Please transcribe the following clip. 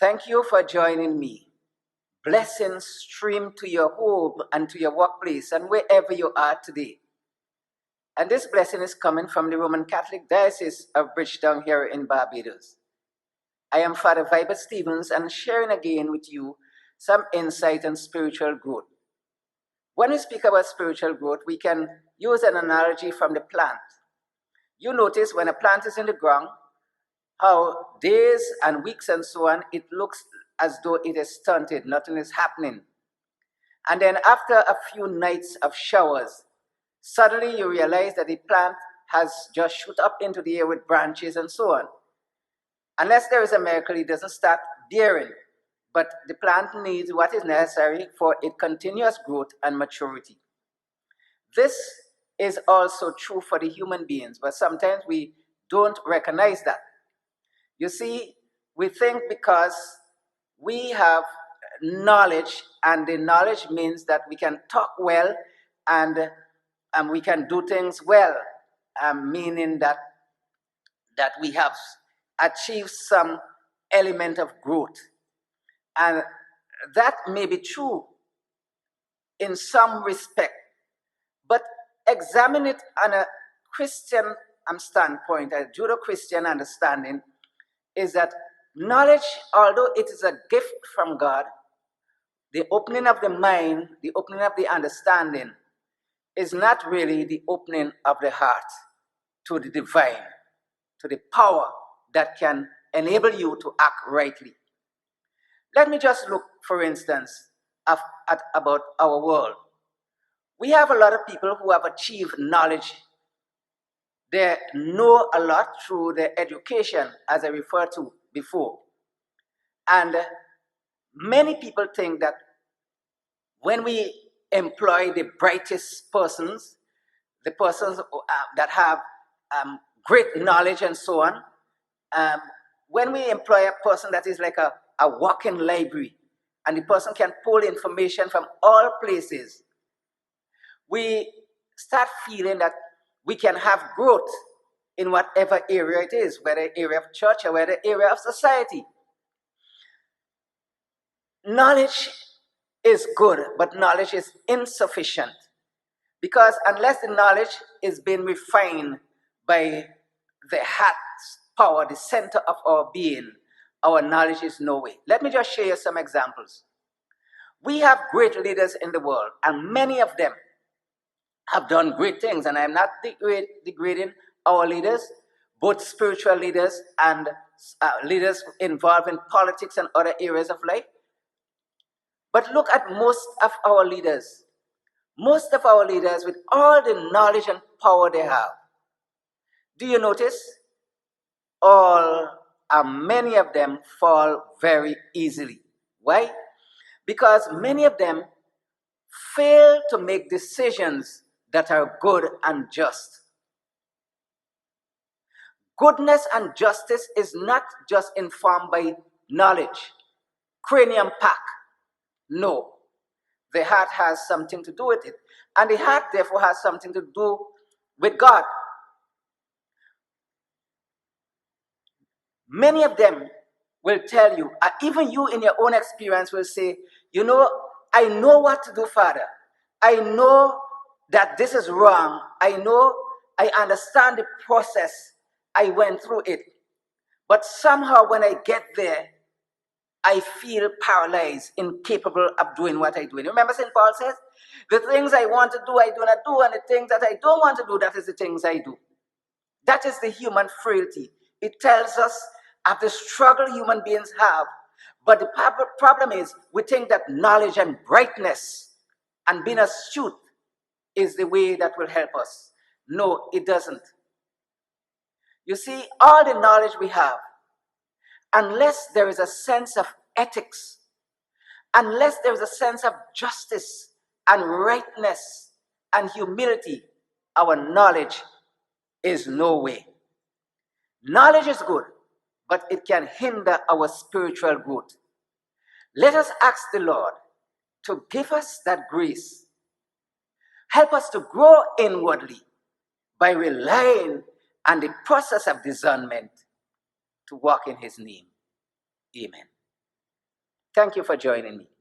Thank you for joining me. Blessings stream to your home and to your workplace and wherever you are today. And this blessing is coming from the Roman Catholic Diocese of Bridgetown here in Barbados. I am Father Vibert and sharing again with you some insight on spiritual growth. When we speak about spiritual growth, we can use an analogy from the plant. You notice when a plant is in the ground, how days and weeks and so on, it looks as though it is stunted, nothing is happening. And then after a few nights of showers, suddenly you realize that the plant has just shot up into the air with branches and so on. Unless there is a miracle, it doesn't start bearing. But the plant needs what is necessary for its continuous growth and maturity. This is also true for the human beings, but sometimes we don't recognize that. You see, we think because we have knowledge, and the knowledge means that we can talk well and we can do things well, meaning that we have achieved some element of growth. And that may be true in some respect, but examine it on a Christian standpoint, a Judeo-Christian understanding, is that knowledge, although it is a gift from God, the opening of the mind, the opening of the understanding, is not really the opening of the heart to the divine, to the power that can enable you to act rightly. Let me just look, for instance, at about our world. We have a lot of people who have achieved knowledge. They know a lot through their education, as I referred to before. And many people think that when we employ the brightest persons, the persons that have great knowledge and so on, when we employ a person that is like a walking library, and the person can pull information from all places, we start feeling that we can have growth in whatever area it is, whether area of church or whether area of society. Knowledge is good, but knowledge is insufficient. Because unless the knowledge is being refined by the heart's power, the center of our being, our knowledge is no way. Let me just share you some examples. We have great leaders in the world, and many of them have done great things, and I'm not degrading our leaders, both spiritual leaders and leaders involved in politics and other areas of life. But look at most of our leaders. Most of our leaders, with all the knowledge and power they have, do you notice? Many of them fall very easily. Why? Because many of them fail to make decisions that are good and just. Goodness and justice is not just informed by knowledge, cranium pack. No. The heart has something to do with it. And the heart, therefore, has something to do with God. Many of them will tell you, even you in your own experience will say, you know, I know what to do, Father. I know that this is wrong. I understand the process. I went through it. But somehow when I get there, I feel paralyzed, incapable of doing what I do. And remember St. Paul says, the things I want to do, I do not do, and the things that I don't want to do, that is the things I do. That is the human frailty. It tells us of the struggle human beings have. But the problem is, we think that knowledge and brightness and being astute is the way that will help us. No, it doesn't. You see, all the knowledge we have, unless there is a sense of ethics, unless there is a sense of justice and rightness and humility, our knowledge is no way. Knowledge is good, but it can hinder our spiritual growth. Let us ask the Lord to give us that grace. Help us to grow inwardly by relying on the process of discernment to walk in His name. Amen. Thank you for joining me.